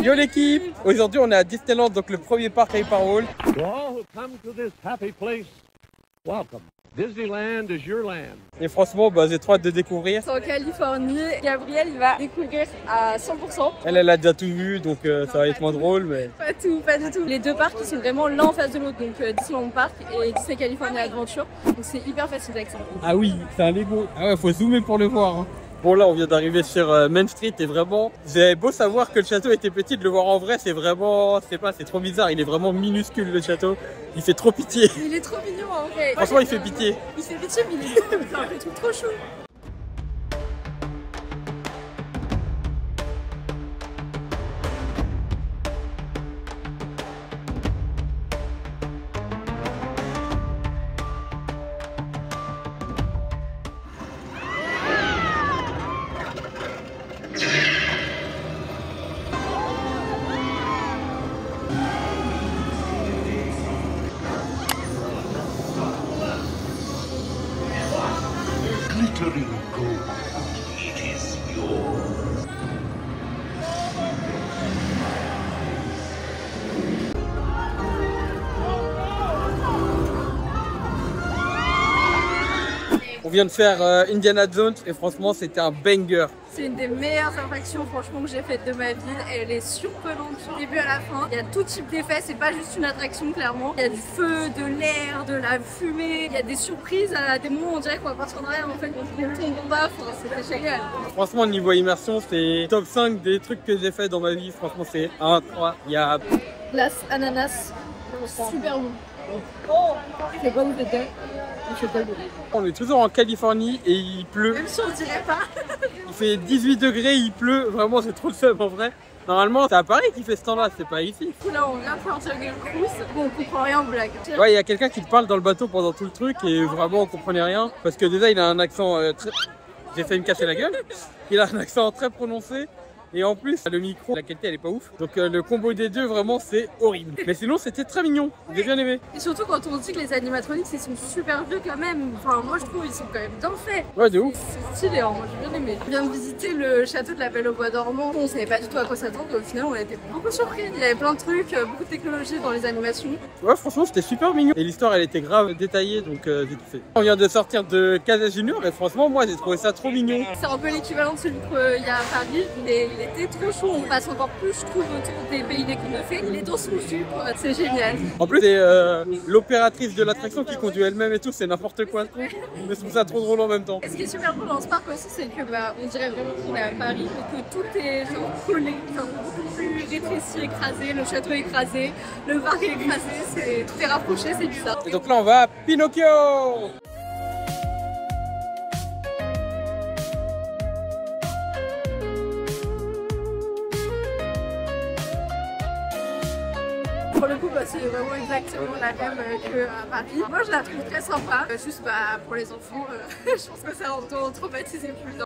Yo l'équipe! Aujourd'hui on est à Disneyland, donc le premier parc à Hyperworld. To all who come to this happy place, welcome. Disneyland is your land. Et franchement, j'ai trop hâte de découvrir. C'est en Californie. Gabriel, il va découvrir à 100%. Elle a déjà tout vu, donc ça va être moins drôle, mais... Pas tout, pas du tout. Les deux parcs ils sont vraiment l'un en face de l'autre, donc Disneyland Park et Disney California Adventure. Donc c'est hyper facile d'accès. Ah oui, c'est un Lego. Ah ouais, faut zoomer pour le voir. Hein. Bon là, on vient d'arriver sur Main Street et vraiment, j'ai beau savoir que le château était petit, de le voir en vrai, c'est vraiment, c'est trop bizarre. Il est vraiment minuscule le château. Il fait trop pitié. Il est trop mignon en vrai. Franchement, il fait pitié. Il fait pitié, mais il est trop, il fait un truc trop chou. Glittering gold, it is yours. On vient de faire Indiana Jones et franchement, c'était un banger. C'est une des meilleures attractions franchement que j'ai faites de ma vie. Elle est surprenante du début à la fin. Il y a tout type d'effets, c'est pas juste une attraction clairement. Il y a du feu, de l'air, de la fumée. Il y a des surprises à des moments où on dirait qu'on va partir en arrière en fait. On tombe pas, c'était génial. Franchement, niveau immersion, c'est top 5 des trucs que j'ai fait dans ma vie. Franchement, c'est incroyable. Glace ananas, super bon. C'est quoi vous faites? On est toujours en Californie et il pleut. Même si on dirait pas. Il fait 18 degrés, il pleut. Vraiment, c'est trop le seum en vrai. Normalement, c'est à Paris qui fait ce temps-là, c'est pas ici. Là, on vient de faire un Jungle Cruise. Bon, on comprend rien aux blagues. Ouais, il y a quelqu'un qui te parle dans le bateau pendant tout le truc et vraiment, on comprenait rien. Parce que déjà, il a un accent très... J'ai failli me casser la gueule. Il a un accent très prononcé. Et en plus, le micro, la qualité elle est pas ouf. Donc le combo des deux, vraiment, c'est horrible. Mais sinon, c'était très mignon. J'ai bien aimé. Et surtout quand on dit que les animatroniques, ils sont super vieux quand même. Enfin, moi je trouve ils sont quand même bien faits. Ouais, de ouf. C'est stylé, hein. Moi j'ai bien aimé. On vient de visiter le château de la Belle au Bois dormant. On savait pas du tout à quoi s'attendre. Au final, on a été beaucoup surpris. Il y avait plein de trucs, beaucoup de technologie dans les animations. Ouais, franchement, c'était super mignon. Et l'histoire, elle était grave détaillée, donc j'ai kiffé. On vient de sortir de Casa Junior et franchement, moi, j'ai trouvé ça trop mignon. C'est un peu l'équivalent de celui qu'il y a à Paris, mais il était trop chaud. On passe encore plus, je trouve, autour des pays des contes de fées. Il est dans son jus, quoi. C'est génial. En plus, c'est l'opératrice de l'attraction qui conduit elle-même et tout, c'est n'importe quoi. Mais je trouve ça trop drôle en même temps. Et ce qui est super cool dans ce parc aussi, c'est que on dirait vraiment qu'on est à Paris, mais que tout est genre collé, enfin, beaucoup plus rétréci, écrasé, le château est écrasé, le parc est écrasé, tout est rapproché, c'est bizarre. Et donc là, on va à Pinocchio. Pour le coup, c'est vraiment exactement la même qu'à Paris. Moi, je la trouve très sympa. Juste pour les enfants, je pense que ça en traumatiser plus.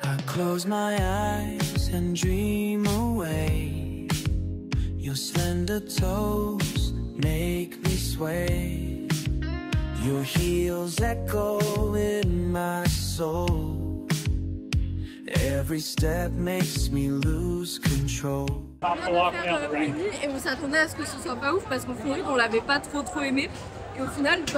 I close my eyes and dream away. Your slender toes make me sway. Your heels echo in my soul. Every step makes me lose control. On vient de faire Winnie et on s'attendait à ce que ce soit pas ouf parce qu'au fond on l'avait pas trop aimé. Et au final, je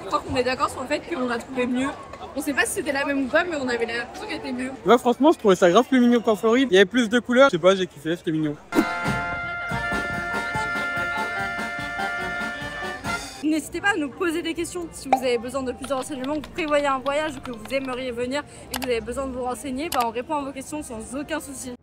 crois qu'on est d'accord sur le fait qu'on a trouvé mieux. On sait pas si c'était la même ou pas, mais on avait l'impression qu'elle était mieux. Ouais, franchement, je trouvais ça grave plus mignon qu'en Floride. Il y avait plus de couleurs. Je sais pas, j'ai kiffé, c'était mignon. N'hésitez pas à nous poser des questions si vous avez besoin de plus de renseignements, que vous prévoyez un voyage ou que vous aimeriez venir et que vous avez besoin de vous renseigner, on répond à vos questions sans aucun souci.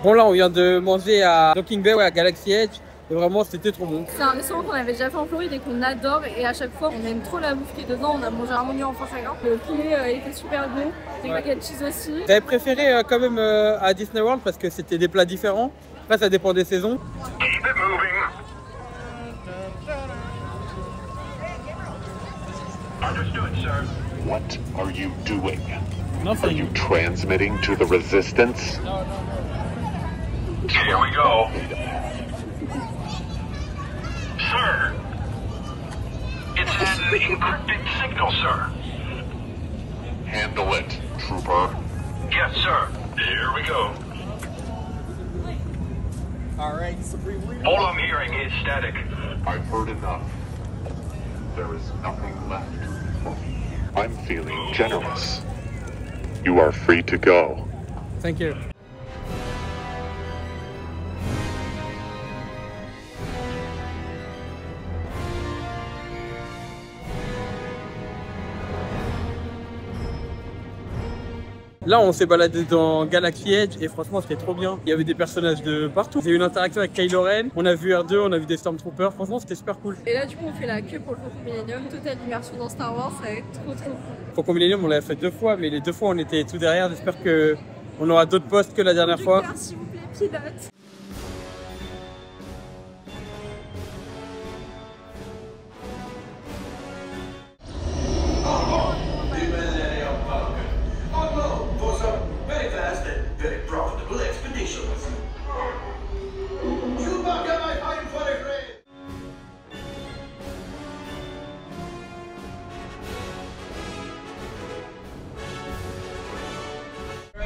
Bon là on vient de manger à Docking Bay, ouais, à Galaxy Edge. Et vraiment c'était trop bon. C'est un restaurant qu'on avait déjà fait en Floride et qu'on adore. Et à chaque fois on aime trop la bouffe qui est dedans. On a mangé un menu en fin chacun. Le poulet était super bon. Les mac and cheese aussi. J'avais préféré quand même à Disney World parce que c'était des plats différents. Après ça dépend des saisons. Keep it moving. Understood, sir. What are you doing? Nothing. Are you transmitting to the Resistance? Here we go. Sir. It's an encrypted signal, sir. Handle it, trooper. Yes, sir. Here we go. All I'm hearing is static. I've heard enough. There is nothing left. I'm feeling generous. You are free to go. Thank you. Là, on s'est baladé dans Galaxy Edge et franchement, c'était trop bien. Il y avait des personnages de partout. J'ai eu une interaction avec Kylo Ren. On a vu R2, on a vu des Stormtroopers. Franchement, c'était super cool. Et là, du coup, on fait la queue pour le Faucon Millenium. Totale immersion dans Star Wars, ça va être trop cool. Faucon Millenium, on l'avait fait 2 fois, mais les 2 fois, on était tout derrière. J'espère qu'on aura d'autres postes que la dernière fois. S'il vous plaît, pilote.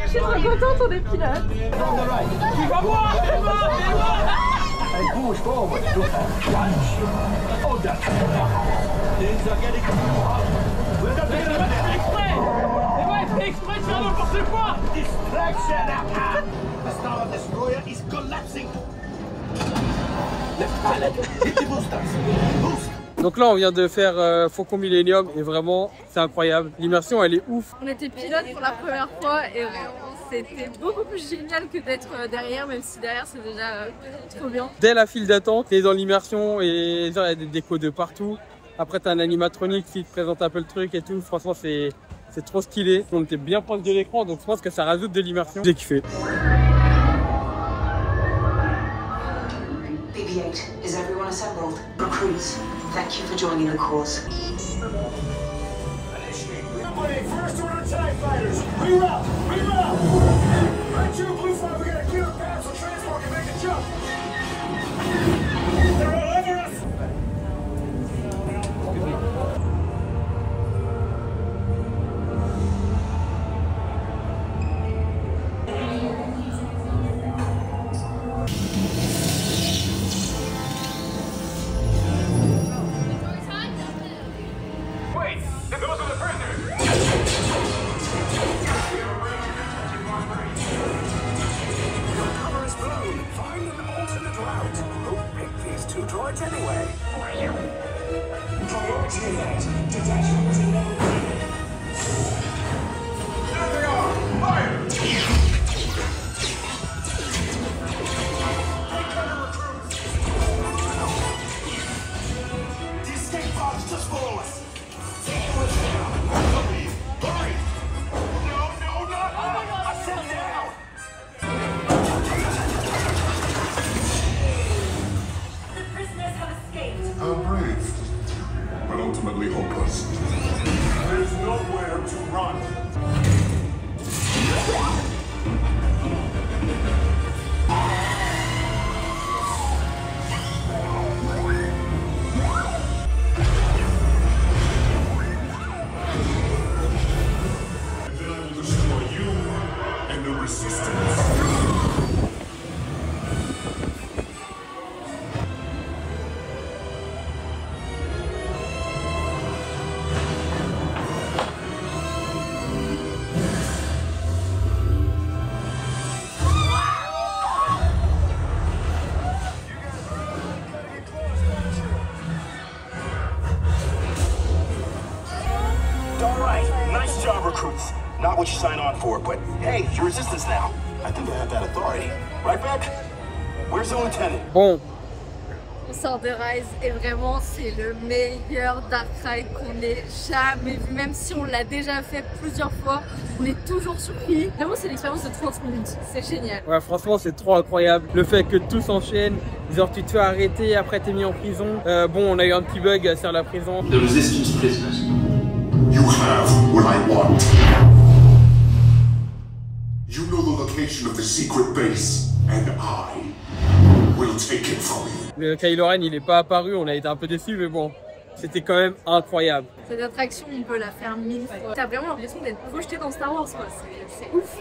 Je suis trop contente, on est pilote. Donc là, on vient de faire Faucon Millenium et vraiment, c'est incroyable. L'immersion, elle est ouf. On était pilote pour la première fois et vraiment, c'était beaucoup plus génial que d'être derrière, même si derrière, c'est déjà trop bien. Dès la file d'attente, t'es dans l'immersion et genre, il y a des décos de partout. Après, t'as un animatronique qui te présente un peu le truc et tout. Franchement, c'est trop stylé. On était bien proche de l'écran, donc je pense que ça rajoute de l'immersion. J'ai kiffé. BB-8, is everyone assembled? Recruits, thank you for joining the cause. Everybody, first order TIE fighters, reroute, reroute! Right to Blue 5, we got a killer path so transport can make a jump. They're all over us! Wait, those are the prisoners. Cover is blown. Find an alternate route. Who picked these 2 droids anyway? Priority alert. Detachment There they are. Fire! The escape pods just follow us. No, not I said now. The prisoners have escaped. How brave, but ultimately hopeless. There's nowhere to run. And then I will destroy you and the Resistance. All right, nice job, recruits. Not what you signed on for, but hey, you're Resistance now. I think I have that authority. Right back? Where's the lieutenant? Bon, On sort de Rise et vraiment c'est le meilleur Dark Ride qu'on ait jamais vu. Même si on l'a déjà fait plusieurs fois, on est toujours surpris. Vraiment c'est l'expérience de 30 minutes, c'est génial. ouais, franchement c'est trop incroyable. Le fait que tout s'enchaîne, genre tu te fais arrêter, après t'es mis en prison. Bon, on a eu un petit bug sur la prison. The resistance prisoners. You have what I want. You know the location of the secret base, and I will take it from you. Le Kylo Ren il est pas apparu, on a été un peu déçus, mais bon, c'était quand même incroyable. Cette attraction on peut la faire 1000 fois. T'as vraiment l'impression d'être projeté dans Star Wars quoi, c'est ouf.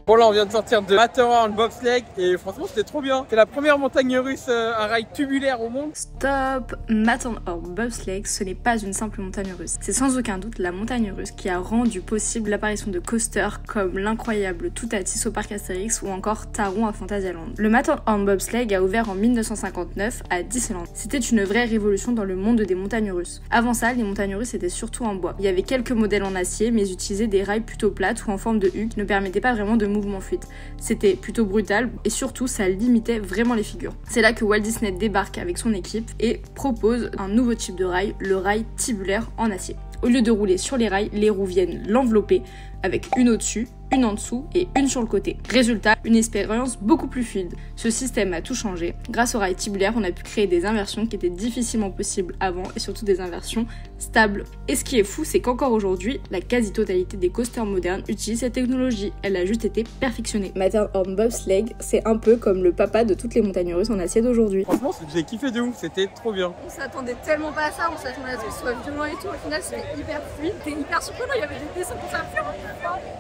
Bon là on vient de sortir de Matterhorn Bobsleigh et franchement c'était trop bien. C'est la première montagne russe, un rail tubulaire au monde. Stop! Matterhorn Bobsleigh, ce n'est pas une simple montagne russe. C'est sans aucun doute la montagne russe qui a rendu possible l'apparition de coasters comme l'incroyable Toutatis au parc Astérix ou encore Taron à Phantasialand. Le Matterhorn Bobsleigh a ouvert en 1959 à Disneyland. C'était une vraie révolution dans le monde des montagnes russes. Avant ça, les montagnes russes étaient surtout en bois. Il y avait quelques modèles en acier mais utilisaient des rails plutôt plates ou en forme de U qui ne permettaient pas vraiment de mouvement fluide. C'était plutôt brutal et surtout ça limitait vraiment les figures. C'est là que Walt Disney débarque avec son équipe et propose un nouveau type de rail, le rail tubulaire en acier. Au lieu de rouler sur les rails, les roues viennent l'envelopper avec une au-dessus, une en dessous et une sur le côté. Résultat, une expérience beaucoup plus fluide. Ce système a tout changé. Grâce au rail tubulaire, on a pu créer des inversions qui étaient difficilement possibles avant et surtout des inversions stables. Et ce qui est fou, c'est qu'encore aujourd'hui, la quasi-totalité des coasters modernes utilisent cette technologie. Elle a juste été perfectionnée. Matterhorn Bobsleigh, c'est un peu comme le papa de toutes les montagnes russes en acier d'aujourd'hui. Franchement j'ai kiffé de ouf, c'était trop bien. On s'attendait tellement pas à ça, on s'attendait à ce que ce soit violent et tout. Au final c'était hyper fluide, c'était hyper surprenant, il y avait des dessins pour ça.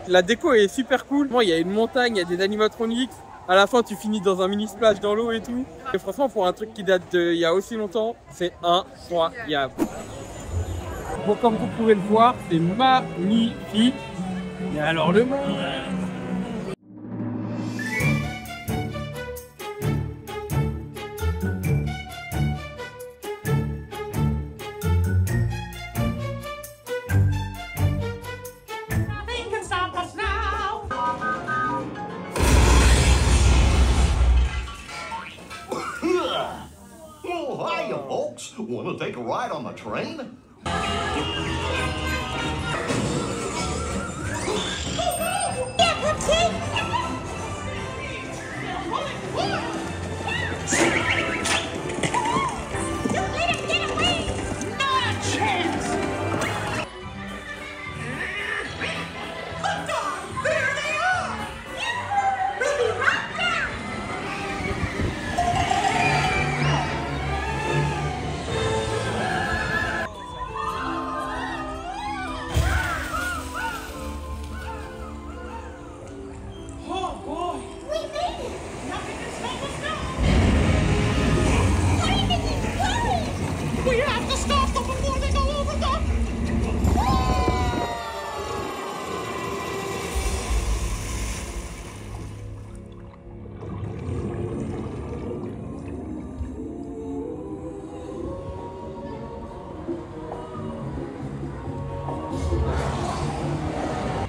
La déco est super cool. Moi il y a une montagne, il y a des animatronics. À la fin tu finis dans un mini splash dans l'eau et tout. Et franchement pour un truc qui date d'il y a aussi longtemps, c'est incroyable. Bon, comme vous pouvez le voir, c'est magnifique. Et alors le monde. Oh, hiya, folks. Want to take a ride on the train?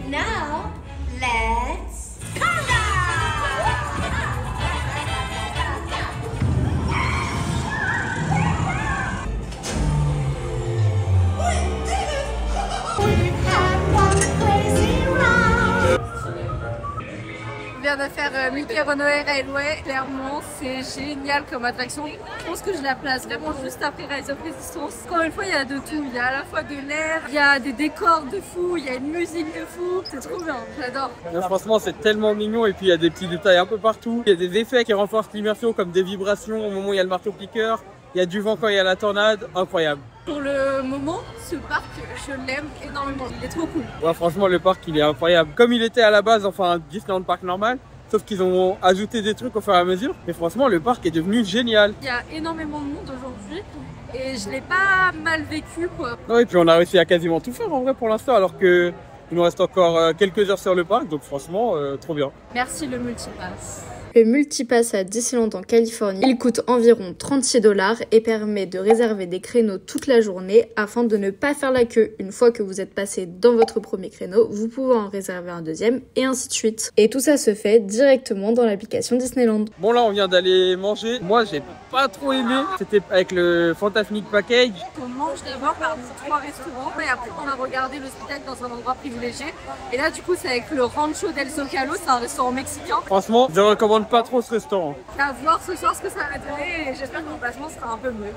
Now, let's On vient de faire Mickey Runaway Railway, clairement c'est génial comme attraction. Je pense que je la place vraiment juste après Rise of Resistance. Encore une fois il y a de tout, il y a à la fois de l'air, il y a des décors de fou, il y a une musique de fou, c'est trop bien, j'adore. Franchement c'est tellement mignon et puis il y a des petits détails un peu partout. Il y a des effets qui renforcent l'immersion comme des vibrations au moment où il y a le marteau piqueur. Il y a du vent quand il y a la tornade, incroyable. Pour le moment, ce parc, je l'aime énormément, il est trop cool. Ouais, franchement le parc il est incroyable. Comme il était à la base, enfin un Disneyland Park normal, sauf qu'ils ont ajouté des trucs au fur et à mesure. Mais franchement le parc est devenu génial. Il y a énormément de monde aujourd'hui et je l'ai pas mal vécu quoi. Non, et puis on a réussi à quasiment tout faire en vrai pour l'instant alors que il nous reste encore quelques heures sur le parc, donc franchement trop bien. Merci le multipass. Le multipass à Disneyland en Californie, il coûte environ 36 $ et permet de réserver des créneaux toute la journée afin de ne pas faire la queue. Une fois que vous êtes passé dans votre premier créneau, vous pouvez en réserver un deuxième et ainsi de suite. Et tout ça se fait directement dans l'application Disneyland. Bon là on vient d'aller manger. Moi j'ai pas trop aimé. C'était avec le Fantasmic Package. On mange d'abord par 3 restaurants et après on a regardé le spectacle dans un endroit privilégié. Et là du coup c'est avec le Rancho del Zocalo, c'est un restaurant mexicain. Franchement je recommande pas trop ce restaurant. À voir ce soir ce que ça va donner et j'espère que mon placement sera un peu mieux.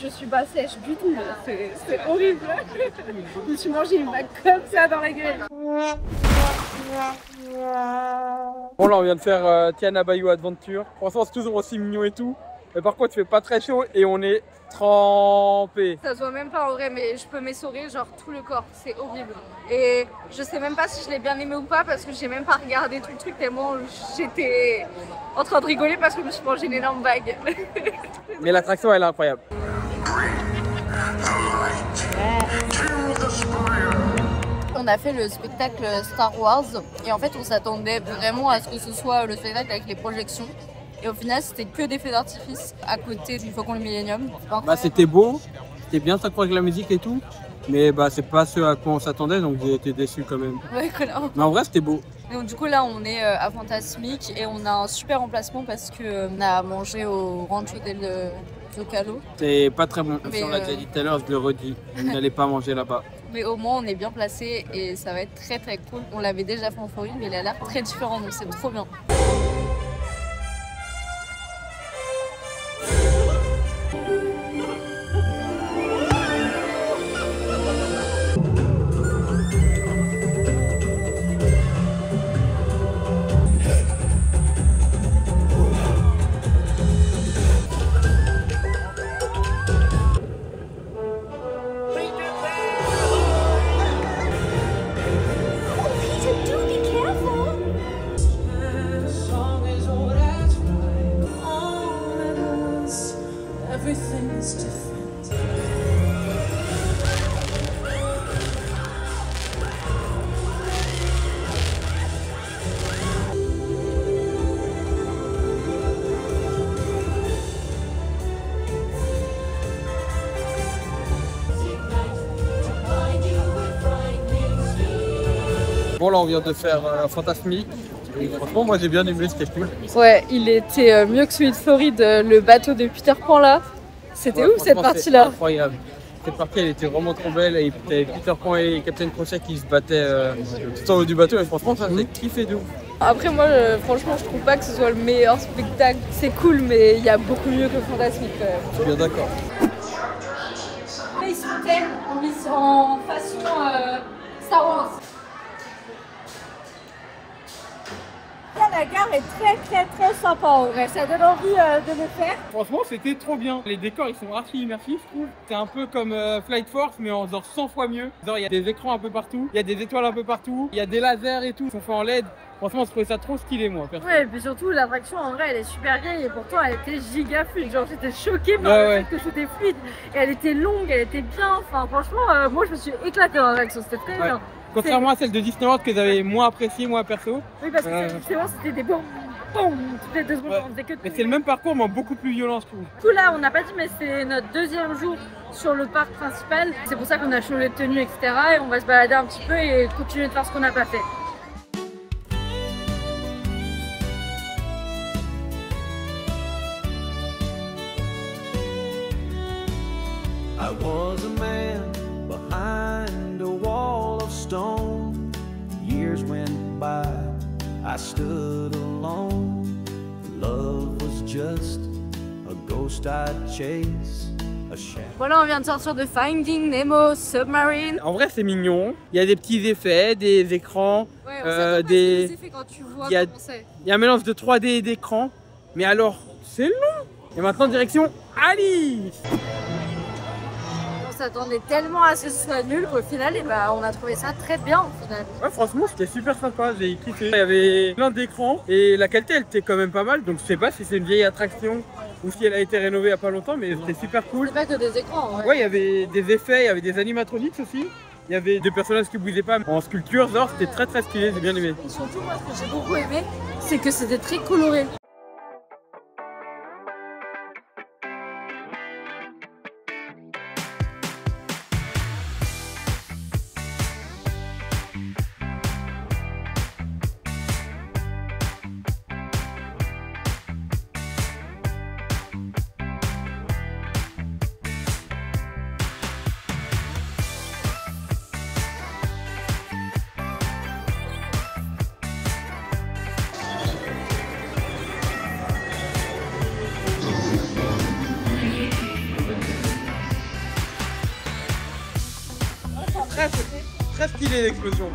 Je suis pas sèche du tout, c'est horrible. Je me suis mangé une vague comme ça dans la gueule. Bon là on vient de faire Tiana Bayou Adventure. Franchement c'est toujours aussi mignon et tout. Mais par contre il fait pas très chaud et on est trempé. Ça se voit même pas en vrai mais je peux m'essorer genre tout le corps, c'est horrible. Et je sais même pas si je l'ai bien aimé ou pas parce que j'ai même pas regardé tout le truc tellement j'étais en train de rigoler parce que je me suis mangé une énorme vague. Mais l'attraction elle est incroyable. On a fait le spectacle Star Wars et en fait on s'attendait vraiment à ce que ce soit le spectacle avec les projections et au final c'était que des feux d'artifice à côté du Faucon du Millennium. Bah c'était beau, c'était bien sacré avec la musique et tout, mais bah c'est pas ce à quoi on s'attendait donc j'ai été déçu quand même. Ouais, connard. Mais en vrai c'était beau. Donc du coup là on est à Fantasmic et on a un super emplacement parce qu'on a mangé au Rancho del Zocalo. C'est pas très bon, Mais on l'a déjà dit tout à l'heure, je le redis, vous n'allez pas manger là-bas. Mais au moins on est bien placé et ça va être très très cool. On l'avait déjà fait en Floride mais il a l'air très différent donc c'est trop bien. Bon là on vient de faire Fantasmic. Franchement moi j'ai bien aimé, c'était cool. Ouais, il était mieux que celui de Floride, le bateau de Peter Pan là. C'était ouf cette partie là. Incroyable. Cette partie elle était vraiment trop belle et Peter Pan et Captain Crochet qui se battaient tout en haut du bateau et franchement ça j'ai kiffé de ouf. Après moi franchement je trouve pas que ce soit le meilleur spectacle. C'est cool mais il y a beaucoup mieux que Fantasmic quand même. Je suis bien d'accord. Space Mountain en façon Star Wars. la gare est très sympa en vrai. Ça donne envie de le faire. Franchement, c'était trop bien. Les décors, ils sont archi immersifs, je trouve. C'est un peu comme Flight Force, mais en genre 100 fois mieux. Genre, il y a des écrans un peu partout, il y a des étoiles un peu partout, il y a des lasers et tout. Ils sont faits en LED. Franchement, je trouvais ça trop stylé, moi. Perso. Ouais, et puis surtout, l'attraction en vrai, elle est super vieille et pourtant, elle était giga fluide. Genre, j'étais choquée par le fait que c'était fluide. Et elle était longue, elle était bien. Enfin, franchement, moi, je me suis éclatée dans l'attraction. C'était très bien. Contrairement à celle de Disneyland que j'avais moins appréciée, moi perso. Oui, parce que justement, c'était des boum, boum, toutes les 2 secondes. On faisait que mais c'est le même parcours, mais beaucoup plus violent, je trouve. Du coup, là, on n'a pas dit, mais c'est notre 2e jour sur le parc principal. C'est pour ça qu'on a changé de tenue, etc. Et on va se balader un petit peu et continuer de faire ce qu'on n'a pas fait. I was a man behind a wall of stone. Years went by, I stood alone. Love was just a ghost I'd chase. Voilà, on vient de sortir de Finding Nemo Submarine. En vrai, c'est mignon. Il y a des petits effets, des écrans, des effets quand tu vois comment c'est. Il y a un mélange de 3D et d'écran. Mais alors, c'est long. Et maintenant, direction Alice. On s'attendait tellement à ce que ce soit nul qu'au final, et bah, on a trouvé ça très bien au final. Ouais, franchement, c'était super sympa, j'ai kiffé. Il y avait plein d'écrans et la qualité, elle était quand même pas mal. Donc, je sais pas si c'est une vieille attraction ou si elle a été rénovée il y a pas longtemps, mais c'était super cool. C'est pas que des écrans. Ouais, il y avait des effets, il y avait des animatronics aussi. Il y avait des personnages qui bougeaient pas en sculpture, genre c'était très stylé, j'ai bien aimé. Et surtout, moi, ce que j'ai beaucoup aimé, c'est que c'était très coloré. Très stylé l'explosion.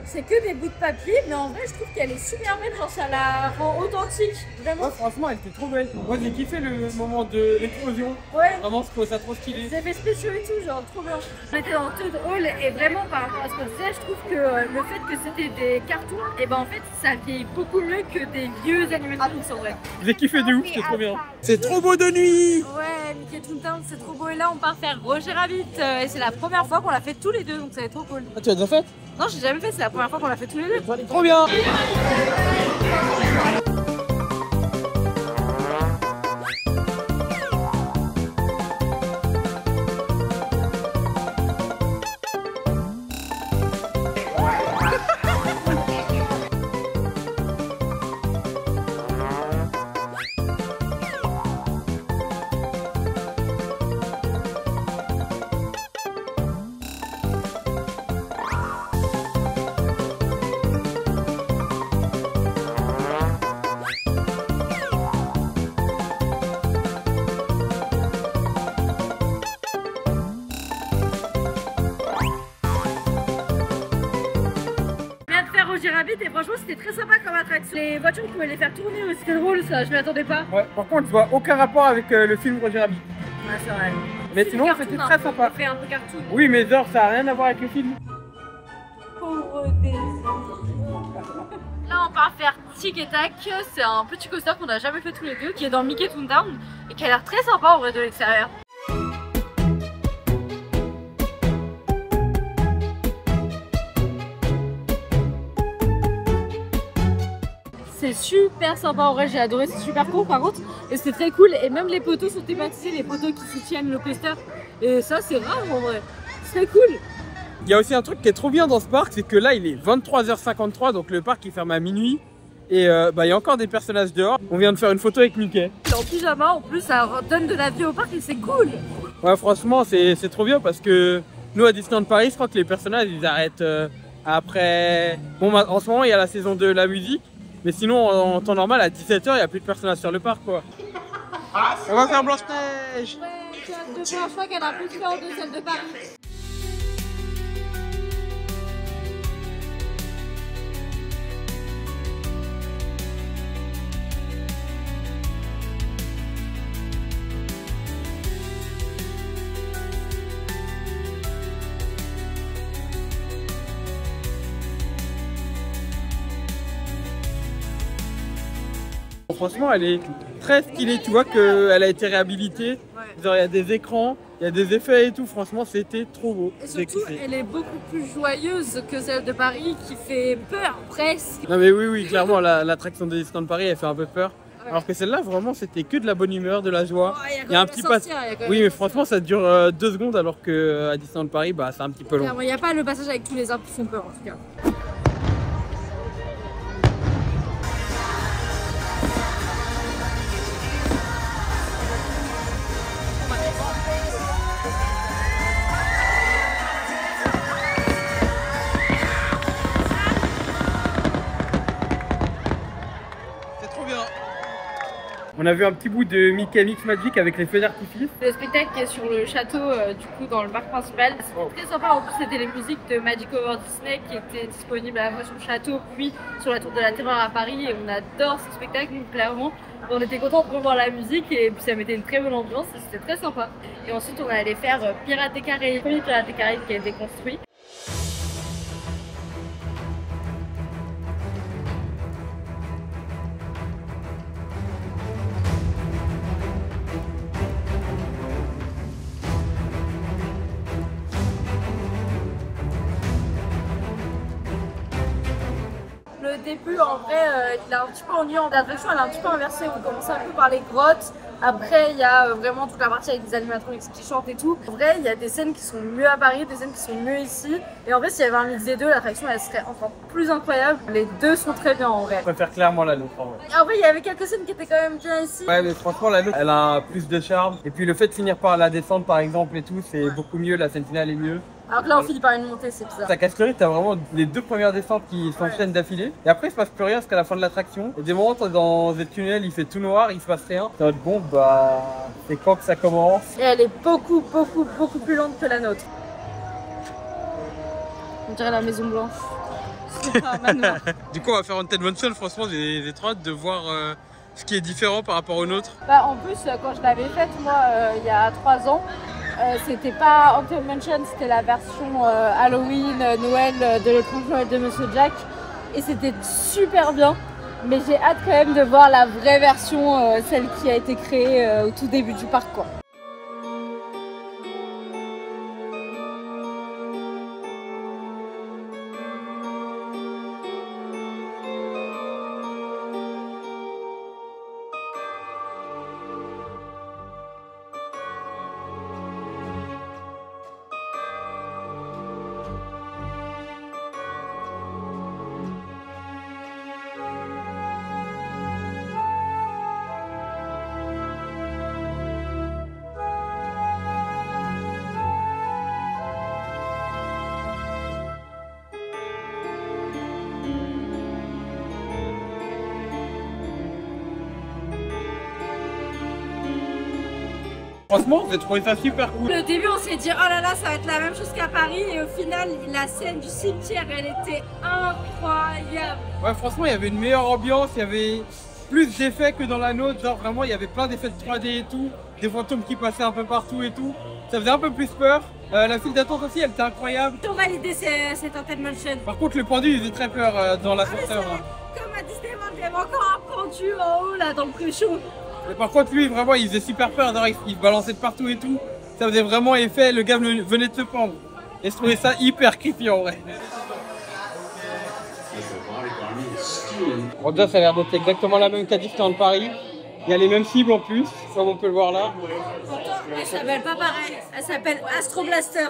C'est que des bouts de papier, mais en vrai, je trouve qu'elle est super belle, genre ça la rend authentique, vraiment. Ouais, franchement, elle était trop belle. Moi, j'ai kiffé le moment de l'explosion. Ouais. Vraiment, je trouvais ça trop stylé. Les effets spéciaux et tout, genre trop bien. On était dans Toad Hall et vraiment, par rapport à ce qu'on disait, je trouve que le fait que c'était des cartons, et ben en fait, ça vieillit beaucoup mieux que des vieux animatronics en vrai. J'ai kiffé de ouf, c'était trop bien. C'est trop beau de nuit. Ouais, Mickey Toontown, c'est trop beau. Et là, on part faire Roger Rabbit. Et c'est la première fois qu'on l'a fait tous les deux, donc ça va être trop cool. Ah, tu l'as déjà fait? Non, j'ai jamais fait, c'est la première fois qu'on l'a fait tous les deux. Trop bien. Roger Rabbit et franchement c'était très sympa comme attraction. Les voitures on pouvait les faire tourner aussi, c'était drôle ça, je m'y attendais pas. Ouais, par contre je vois aucun rapport avec le film Roger Rabbit. Ouais c'est vrai. Mais sinon c'était très sympa. On fait un peu cartoon. Oui mais genre ça a rien à voir avec le film. Pauvre Daisy. Là on part faire Tic et Tac, c'est un petit coaster qu'on n'a jamais fait tous les deux, qui est dans Mickey Toontown et qui a l'air très sympa en vrai de l'extérieur. C'est super sympa en vrai, j'ai adoré, c'est super cool par contre et c'est très cool et même les poteaux sont thématisés, les poteaux qui soutiennent le coaster et ça c'est rare en vrai, c'est cool. Il y a aussi un truc qui est trop bien dans ce parc, c'est que là il est 23h53 donc le parc il ferme à minuit et il y a encore des personnages dehors. On vient de faire une photo avec Mickey. En pyjama en plus ça donne de la vie au parc et c'est cool. Ouais franchement c'est trop bien parce que nous à Disneyland Paris je crois que les personnages ils arrêtent après... Bon en ce moment il y a la saison de la musique. Mais sinon, en temps normal, à 17h, il n'y a plus de personnages sur le parc, quoi. On va faire Blanche-Neige. Ouais, je crois qu'elle a plus peur de celle de Paris. franchement, elle est très stylée. Tu vois qu'elle a été réhabilitée. Genre, il y a des écrans, il y a des effets et tout. Franchement, c'était trop beau. Et surtout, elle est beaucoup plus joyeuse que celle de Paris qui fait peur presque. Non mais oui, clairement, l'attraction de Disneyland Paris, elle fait un peu peur. Ouais. Alors que celle-là, vraiment, c'était que de la bonne humeur, de la joie. Oh, il y a un petit passage. Oui, mais franchement, ça dure 2 secondes, alors qu'à Disneyland Paris, bah, c'est un petit peu long. Il n'y a pas le passage avec tous les arbres qui font peur, en tout cas. On a vu un petit bout de Mickey Mix Magic avec les feux d'artifice. Le spectacle qui est sur le château, du coup, dans le parc principal. C'était très sympa. En plus, c'était les musiques de Magic Over Disney qui étaient disponibles à la fois sur le château, puis sur la Tour de la Terreur à Paris. Et on adore ce spectacle, donc clairement. On était contents de revoir la musique et puis ça mettait une très bonne ambiance et c'était très sympa. Et ensuite, on allait faire Pirates des Caraïbes, le premier Pirates des Caraïbes qui a été construit. Le début, en vrai, il est un petit peu ennuyant. L'attraction, elle est un petit peu inversée. On commence un peu par les grottes. Après, il y a vraiment toute la partie avec des animatronics qui chantent et tout. En vrai, il y a des scènes qui sont mieux à Paris, des scènes qui sont mieux ici. Et en vrai, s'il y avait un mix des deux, l'attraction, elle serait encore plus incroyable. Les deux sont très bien, en vrai. Je préfère clairement la nôtre, en vrai. En vrai, il y avait quelques scènes qui étaient quand même bien ici. Ouais, mais franchement, la nôtre, elle a plus de charme. Et puis, le fait de finir par la descente, par exemple, et tout, c'est beaucoup mieux. La scène finale est mieux. Alors que là, on finit par une montée, c'est bizarre. À Casclery, t'as vraiment les 2 premières descentes qui s'enchaînent d'affilée. Et après, il se passe plus rien jusqu'à la fin de l'attraction. Et des moments, t'es dans des tunnels, il fait tout noir, il se passe rien. T'es en mode, bon, bah, c'est quand que ça commence. Et elle est beaucoup plus lente que la nôtre. On dirait la Maison Blanche. C'est pas un manoir. Du coup, on va faire Haunted Mansion. Franchement, j'ai trop hâte de voir ce qui est différent par rapport aux nôtres. Bah, en plus, quand je l'avais faite, moi, il y a 3 ans, c'était pas Haunted Mansion, c'était la version Halloween, Noël de l'étrange Noël de Monsieur Jack. Et c'était super bien. Mais j'ai hâte quand même de voir la vraie version, celle qui a été créée au tout début du parc, quoi. Franchement, j'ai trouvé ça super cool. Le début, on s'est dit, oh là là, ça va être la même chose qu'à Paris. Et au final, la scène du cimetière, elle était incroyable. Ouais, franchement, il y avait une meilleure ambiance, il y avait plus d'effets que dans la nôtre. Genre, vraiment, il y avait plein d'effets de 3D et tout. Des fantômes qui passaient un peu partout et tout. Ça faisait un peu plus peur. La file d'attente aussi, elle était incroyable. On validé cette Haunted Mansion. Par contre, le pendu, il faisait très peur dans l'ascenseur. Comme à Disneyland, il y avait encore un pendu en haut, là, dans le pré-show. Mais par contre, lui, vraiment, il faisait super peur. Il se balançait de partout et tout. Ça faisait vraiment effet. Le gars venait de se pendre. Et je trouvais ça hyper creepy en vrai. Bon, déjà, ça a l'air d'être exactement la même qu'à Disneyland Paris. Il y a les mêmes cibles en plus, comme on peut le voir là. Pourtant, elle s'appelle pas pareil. Elle s'appelle Astro Blaster.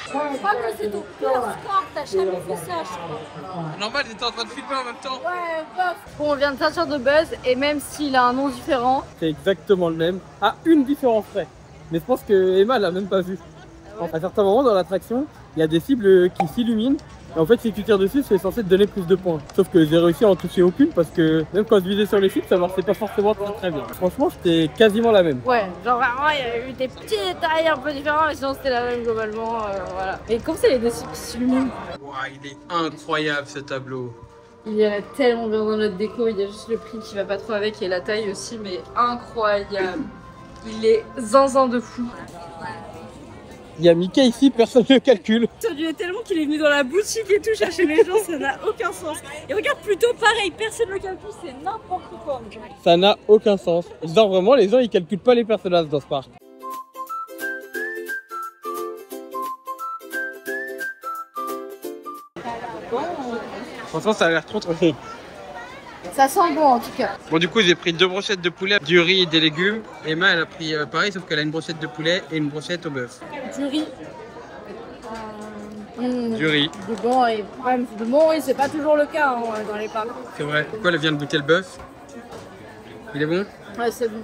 Je crois que c'est ton pire score, t'as jamais fait ça, je crois. Normal, il était en train de filmer en même temps. Ouais, bof. Bon, on vient de sortir de Buzz et même s'il a un nom différent, c'est exactement le même. À une différence près. Mais je pense que Emma l'a même pas vu. Ah ouais. À certains moments dans l'attraction, il y a des cibles qui s'illuminent. Et en fait, si tu tires dessus, c'est censé te donner plus de points. Sauf que j'ai réussi à en toucher aucune parce que même quand je visais sur les cibles, ça marchait pas forcément très bien. Franchement, c'était quasiment la même. Ouais, genre vraiment, il y a eu des petits détails un peu différents, mais sinon c'était la même globalement. Voilà. Et comme c'est les deux cibles qui s'illuminent. Wow, il est incroyable ce tableau. Il irait tellement bien dans notre déco, il y a juste le prix qui va pas trop avec et la taille aussi, mais incroyable. Il est zinzin de fou. Il y a Mickey ici, personne ne le calcule. Il est tellement qu'il est venu dans la boutique et tout chercher les gens, ça n'a aucun sens. Et regarde plutôt pareil, personne ne le calcule, c'est n'importe quoi. Ça n'a aucun sens. Genre vraiment, les gens ils calculent pas les personnages dans ce parc. Franchement, ça a l'air trop bon. Ça sent bon en tout cas. Bon, du coup, j'ai pris 2 brochettes de poulet, du riz et des légumes. Emma, elle a pris pareil, sauf qu'elle a une brochette de poulet et une brochette au bœuf. Du riz. Du riz. Du bon riz. Ouais, du bon riz, c'est pas toujours le cas hein, dans les parcs. C'est vrai. Pourquoi elle vient de goûter le bœuf? Il est bon? Ouais, c'est bon.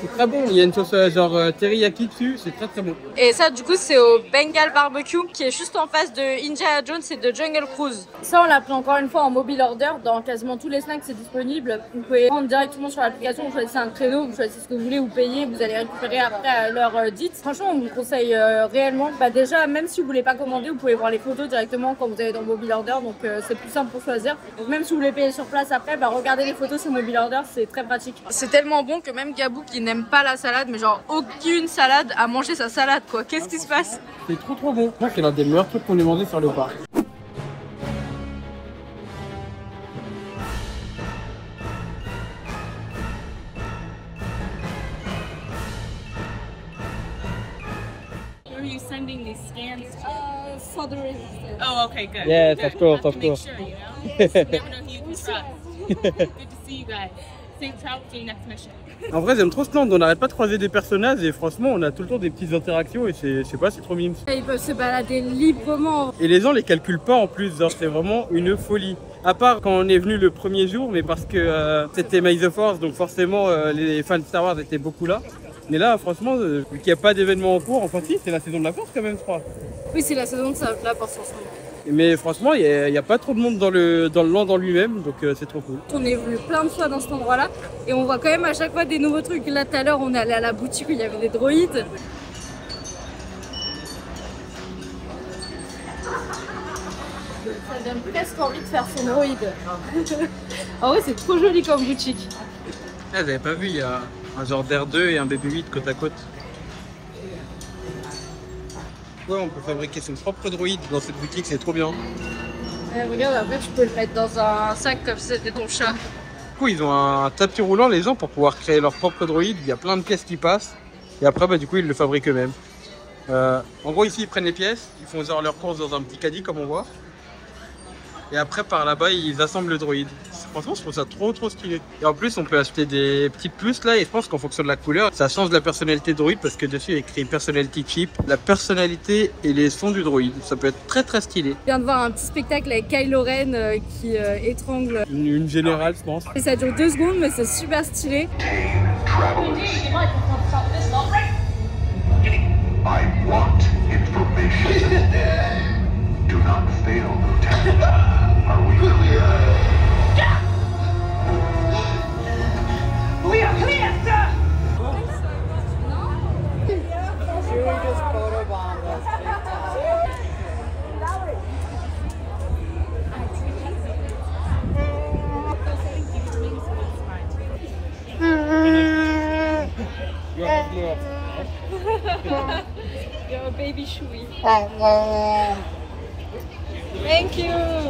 C'est très bon, il y a une sauce genre teriyaki dessus, c'est très très bon. Et ça du coup c'est au Bengal Barbecue qui est juste en face de Indiana Jones et de Jungle Cruise. Ça on l'a pris encore une fois en mobile order, dans quasiment tous les snacks c'est disponible. Vous pouvez prendre directement sur l'application, vous choisissez un créneau, vous choisissez ce que vous voulez, vous payez, vous allez récupérer après à l'heure dite. Franchement on vous conseille réellement, déjà même si vous voulez pas commander, vous pouvez voir les photos directement quand vous allez dans mobile order, donc c'est plus simple pour choisir. Donc même si vous voulez payer sur place après, regardez les photos sur mobile order, c'est très pratique. C'est tellement bon que même Gabou qui n'aime pas la salade, mais genre aucune salade, à manger sa salade quoi. Qu'est-ce qui se passe? C'est trop bon. Moi c'est l'un des meilleurs trucs qu'on ait mangé sur le parc. Where are you sending these scans to? For the resistance. Oh, okay, good. Yes, good. of course, Have to of make course. sure, you know? You never know who you can trust. Good to see you guys. Safe travel to your next mission. En vrai j'aime trop ce land, on n'arrête pas de croiser des personnages et franchement on a tout le temps des petites interactions et c'est, je sais pas, c'est trop mime. Ils peuvent se balader librement. Et les gens les calculent pas en plus, genre c'est vraiment une folie. À part quand on est venu le premier jour, mais parce que c'était May the Force, donc forcément les fans de Star Wars étaient beaucoup là. Mais là franchement, vu qu'il n'y a pas d'événement en cours, enfin si, c'est la saison de la Force quand même je crois. Oui c'est la saison de la Force en ce moment. Mais franchement, il n'y a pas trop de monde dans le land en lui-même, donc c'est trop cool. On est venu plein de fois dans cet endroit-là et on voit quand même à chaque fois des nouveaux trucs. Là, tout à l'heure, on est allé à la boutique où il y avait des droïdes. Ça donne presque envie de faire son droïde. En vrai, c'est trop joli comme boutique. Ah, j'avais pas vu, il y a un genre d'R2 et un BB-8 côte à côte. Ouais, on peut fabriquer son propre droïde dans cette boutique, c'est trop bien. Regarde, après tu peux le mettre dans un sac comme si c'était ton chat. Du coup, ils ont un tapis roulant, les gens, pour pouvoir créer leur propre droïde. Il y a plein de pièces qui passent. Et après, du coup, ils le fabriquent eux-mêmes. En gros, ici, ils prennent les pièces, ils font genre leurs courses dans un petit caddie, comme on voit. Et après, par là-bas, ils assemblent le droïde. Franchement, je trouve ça trop stylé. Et en plus, on peut acheter des petites puces là, et je pense qu'en fonction de la couleur, ça change la personnalité de droïde parce que dessus, il y a écrit Personality Chip. La personnalité et les sons du droïde. Ça peut être très stylé. Je viens de voir un petit spectacle avec Kylo Ren qui étrangle une générale, je pense. Et ça dure 2 secondes, mais c'est super stylé. I want information. Do not fail, Lieutenant. Are we clear? We are clear, sir! You're a baby Chewie. Thank you.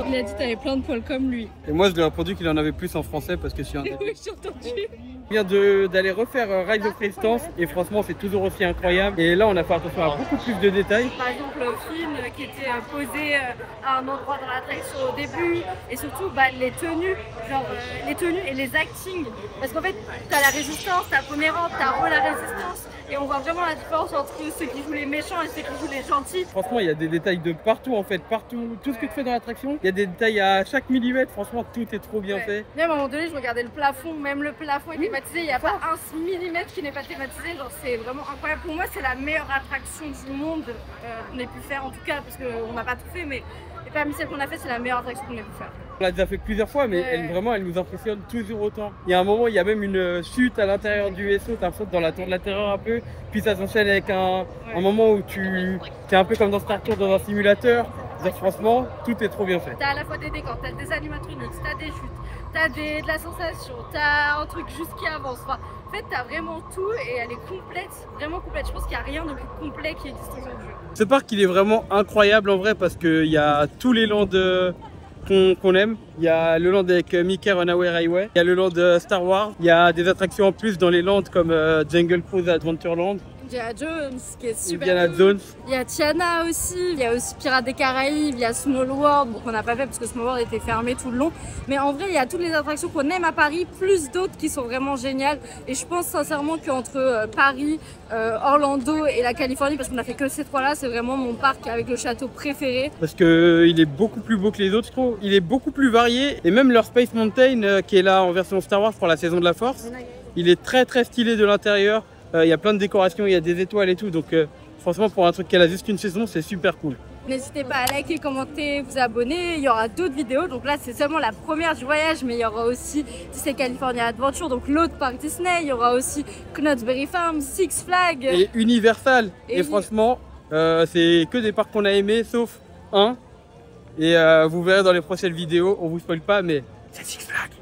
Il a dit que t'avais plein de poils comme lui. Et moi, je lui ai répondu qu'il en avait plus en français parce que je suis un. Oui, j'ai entendu. Je viens d'aller refaire Rise of Resistance et franchement, c'est toujours aussi incroyable. Et là, on a fait attention à beaucoup plus de détails. Par exemple, Finn qui était posé à un endroit dans l'attraction au début, et surtout les tenues, genre les tenues et les actings. Parce qu'en fait, t'as la résistance, t'as Pomerante, t'as la résistance. Et on voit vraiment la différence entre ceux qui jouent les méchants et ceux qui jouent les gentils. Franchement, il y a des détails de partout en fait, partout, tout ce que tu fais dans l'attraction. Il y a des détails à chaque millimètre, franchement, tout est trop bien fait. Même à un moment donné, je regardais le plafond, même le plafond est thématisé, il n'y a pas un millimètre qui n'est pas thématisé, genre c'est vraiment incroyable. Pour moi, c'est la meilleure attraction du monde qu'on ait pu faire en tout cas, parce qu'on n'a pas tout fait, mais parmi celles qu'on a fait, c'est la meilleure attraction qu'on ait pu faire. On l'a déjà fait plusieurs fois, mais elle nous impressionne toujours autant. Il y a un moment, il y a même une chute à l'intérieur du vaisseau, tu sautes dans la tour de la terreur un peu, puis ça s'enchaîne avec un moment où tu es un peu comme dans Star Tours, dans un simulateur. Genre, franchement, tout est trop bien fait. T'as à la fois des décors, t'as des animatroniques, t'as des chutes, t'as de la sensation, t'as un truc juste qui avance. Enfin, en fait, t'as vraiment tout et elle est complète, vraiment complète. Je pense qu'il n'y a rien de plus complet qui existe dans le jeu. Ce parc, il est vraiment incroyable en vrai parce qu'il y a tous les lands qu'on aime. Il y a le land avec Mickey Runaway Railway, il y a le land Star Wars, il y a des attractions en plus dans les lands comme Jungle Cruise Adventureland. Indiana Jones qui est super Indiana cool. Jones. Il y a Tiana aussi, il y a aussi Pirates des Caraïbes, il y a Small World, bon qu'on n'a pas fait parce que Small World était fermé tout le long. Mais en vrai, il y a toutes les attractions qu'on aime à Paris, plus d'autres qui sont vraiment géniales. Et je pense sincèrement qu'entre Paris, Orlando et la Californie, parce qu'on a fait que ces trois-là, c'est vraiment mon parc avec le château préféré. Parce qu'il est beaucoup plus beau que les autres, je trouve. Il est beaucoup plus varié. Et même leur Space Mountain, qui est là en version Star Wars pour la saison de la Force, il est très très stylé de l'intérieur. Il y a plein de décorations, il y a des étoiles et tout, donc franchement pour un truc qu'elle a juste une saison, c'est super cool. N'hésitez pas à liker, commenter, vous abonner, il y aura d'autres vidéos, donc là c'est seulement la première du voyage, mais il y aura aussi Disney California Adventure, donc l'autre parc Disney, il y aura aussi Knott's Berry Farm, Six Flags et Universal, et franchement c'est que des parcs qu'on a aimés, sauf un, et vous verrez dans les prochaines vidéos, on vous spoil pas, mais c'est Six Flags.